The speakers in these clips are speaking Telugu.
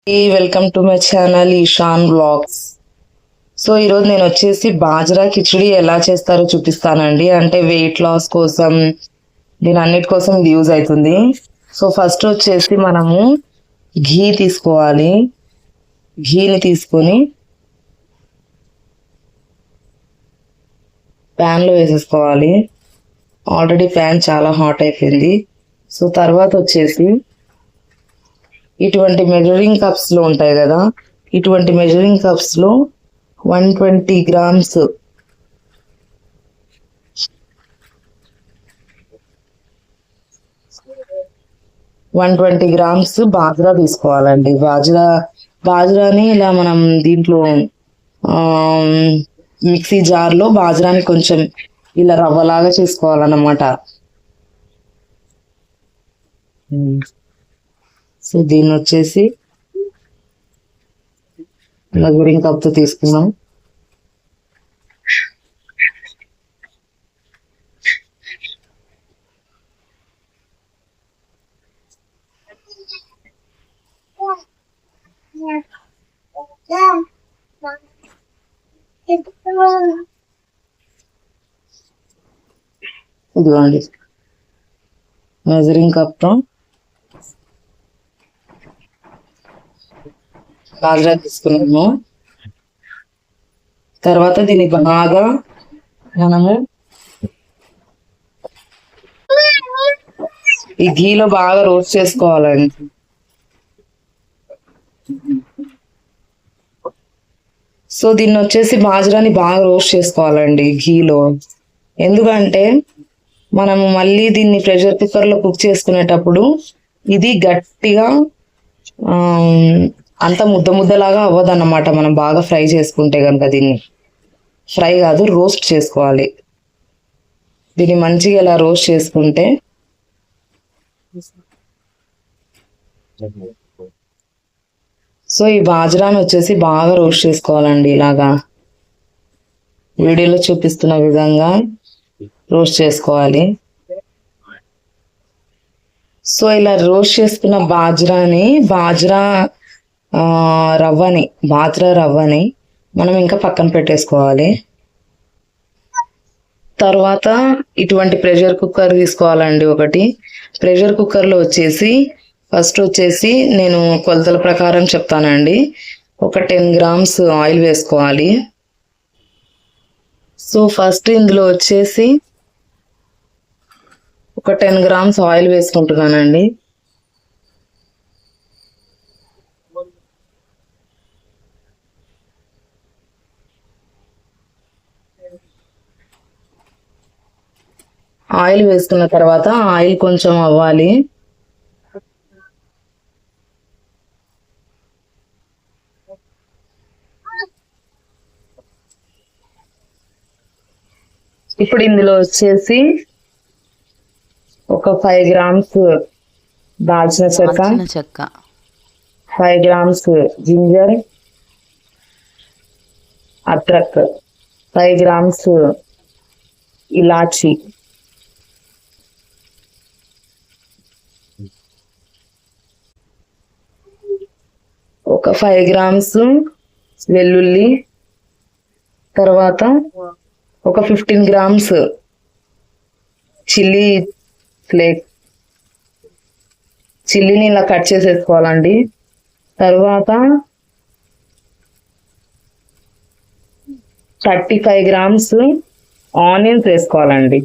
Welcome to my channel Ishan blogs. So ఈరోజు నేను వచ్చేసి బాజ్రా కిచిడి ఎలా చేస్తారో చూపిస్తానండి. అంటే వెయిట్ లాస్ కోసం, దీని అన్నిటి కోసం ఇది యూజ్ అవుతుంది. సో ఫస్ట్ వచ్చేసి మనము ఘీ తీసుకోవాలి. ఘీని తీసుకొని ప్యాన్లో వేసేసుకోవాలి. ఆల్రెడీ ప్యాన్ చాలా హాట్ అయిపోయింది. సో తర్వాత వచ్చేసి ఇటువంటి మెజరింగ్ కప్స్లో ఉంటాయి కదా, ఇటువంటి మెజరింగ్ కప్స్లో 120 గ్రామ్స్ బాజ్రా తీసుకోవాలండి. బాజ్రాని ఇలా మనం దీంట్లో మిక్సీ జార్లో బాజ్రాని కొంచెం ఇలా రవ్వలాగా చేసుకోవాలన్నమాట. సో దీన్ని వచ్చేసి మెజరింగ్ కప్తో తీసుకున్నాం. ఇదిగోండి మెజరింగ్ కప్తో బాజ్రా తీసుకున్నాము. తర్వాత దీన్ని బాగా మనము ఈ ఘీలో బాగా రోస్ట్ చేసుకోవాలండి. సో దీన్ని వచ్చేసి బాజ్రాని బాగా రోస్ట్ చేసుకోవాలండి ఘీలో. ఎందుకంటే మనము మళ్ళీ దీన్ని ప్రెషర్ కుక్కర్లో కుక్ చేసుకునేటప్పుడు ఇది గట్టిగా అంత ముద్దలాగా అవ్వదన్నమాట. మనం బాగా ఫ్రై చేసుకుంటే కనుక, దీన్ని ఫ్రై కాదు రోస్ట్ చేసుకోవాలి. దీన్ని మంచిగా ఇలా రోస్ట్ చేసుకుంటే సో ఈ బాజ్రాని వచ్చేసి బాగా రోస్ట్ చేసుకోవాలండి. ఇలాగా వీడియోలో చూపిస్తున్న విధంగా రోస్ట్ చేసుకోవాలి. సో ఇలా రోస్ట్ చేసుకున్న బాజ్రా రవ్వని మనం ఇంకా పక్కన పెట్టేసుకోవాలి. తర్వాత ఇటువంటి ప్రెషర్ కుక్కర్ తీసుకోవాలండి. ఒకటి ప్రెషర్ కుక్కర్లో ఫస్ట్ వచ్చేసి నేను కొలతల ప్రకారం చెప్తానండి. ఒక 10 గ్రామ్స్ ఆయిల్ వేసుకోవాలి. సో ఫస్ట్ ఇందులో వచ్చేసి ఒక 10 గ్రామ్స్ ఆయిల్ వేసుకుంటున్నానండి. ఆయిల్ వేసుకున్న తర్వాత ఆయిల్ కొంచెం అవ్వాలి. ఇప్పుడు ఇందులో వచ్చేసి ఒక 5 గ్రామ్స్ దాల్చిన చెక్క, 5 గ్రామ్స్ జింజర్, అద్రక్, 5 గ్రామ్స్ ఇలాచి, ఒక 5 గ్రామ్స్ వెల్లుల్లి, తర్వాత ఒక 15 గ్రామ్స్ చిల్లీని ఇలా కట్ చేసేసుకోవాలండి. తర్వాత 35 గ్రామ్స్ ఆనియన్స్ వేసుకోవాలండి.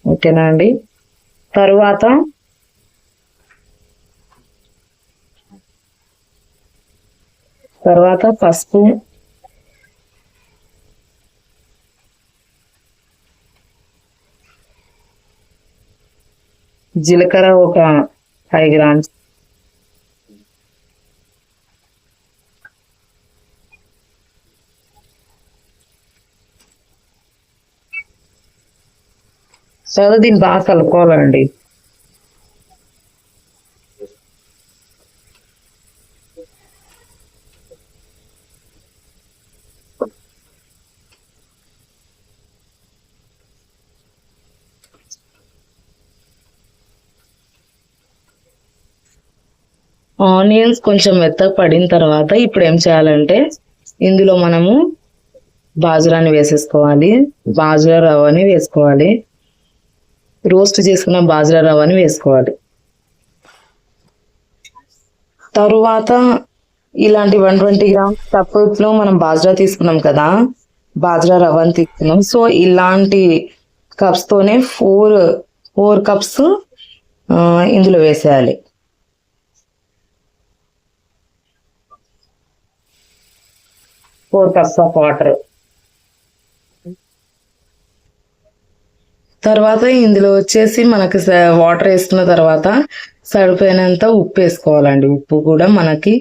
ఓకేనా అండి. తర్వాత పసుపు, జీలకర్ర ఒక 5 గ్రామ్స్, తర్వాత దీన్ని బాగా కలుపుకోవాలండి. ఆనియన్స్ కొంచెం మెత్తగా పడిన తర్వాత ఇప్పుడు ఏం చేయాలంటే ఇందులో మనము బాజరాని వేసేసుకోవాలి, బాజరా రవ్వని వేసుకోవాలి, రోస్ట్ చేసుకున్న బాజరా రవ్వని వేసుకోవాలి. తరువాత ఇలాంటి 120 గ్రామ్స్ కప్పులో మనం బాజరా తీసుకున్నాం కదా, బాజరా రవ్వని తీసుకున్నాం. సో ఇలాంటి కప్స్ తోనే ఫోర్ కప్స్ ఇందులో వేసేయాలి. Four cups of water. తర్వాత ఇందులో వచ్చేసి మనకి వాటర్ వేసుకున్న తర్వాత సరిపోయినంత ఉప్పు వేసుకోవాలండి. ఉప్పు కూడా మనకి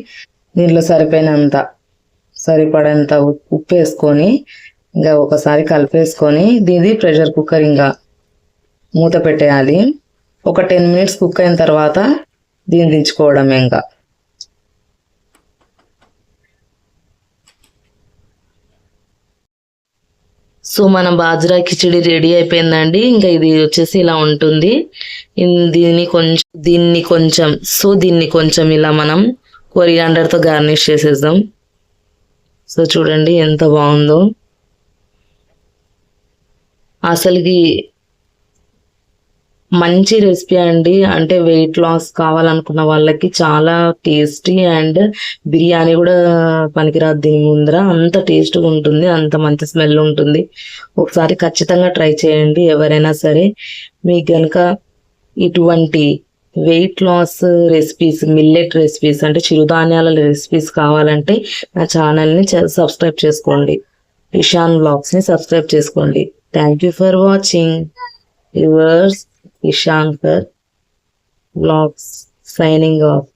దీంట్లో సరిపడేంత ఉప్పు వేసుకొని ఇంకా ఒకసారి కలిపేసుకొని దీది ప్రెషర్ కుక్కర్ ఇంకా మూత పెట్టేయాలి. ఒక 10 మినిట్స్ కుక్ అయిన తర్వాత దీన్ని దించుకోవడం ఇంకా. సో మన బాజ్రా కిచిడి రెడీ అయిపోయిందండి. ఇంకా ఇది వచ్చేసి ఇలా ఉంటుంది. దీన్ని కొంచెం ఇలా మనం కొరియాండర్తో గార్నిష్ చేసేద్దాం. సో చూడండి ఎంత బాగుందో. అసలుకి మంచి రెసిపీ అండి. అంటే వెయిట్ లాస్ కావాలనుకున్న వాళ్ళకి చాలా టేస్టీ, అండ్ బిర్యానీ కూడా పనికిరాదు దీని ముందర. అంత టేస్ట్గా ఉంటుంది, అంత మంచి స్మెల్ ఉంటుంది. ఒకసారి ఖచ్చితంగా ట్రై చేయండి ఎవరైనా సరే. మీకు కనుక ఇటువంటి weight loss recipes, millet recipes అంటే చిరుధాన్యాల రెసిపీస్ కావాలంటే నా ఛానల్ని సబ్స్క్రైబ్ చేసుకోండి. ఇషాన్ వ్లాగ్స్ని సబ్స్క్రైబ్ చేసుకోండి. Thank you for watching. Yours Ishankar Vlogs signing off.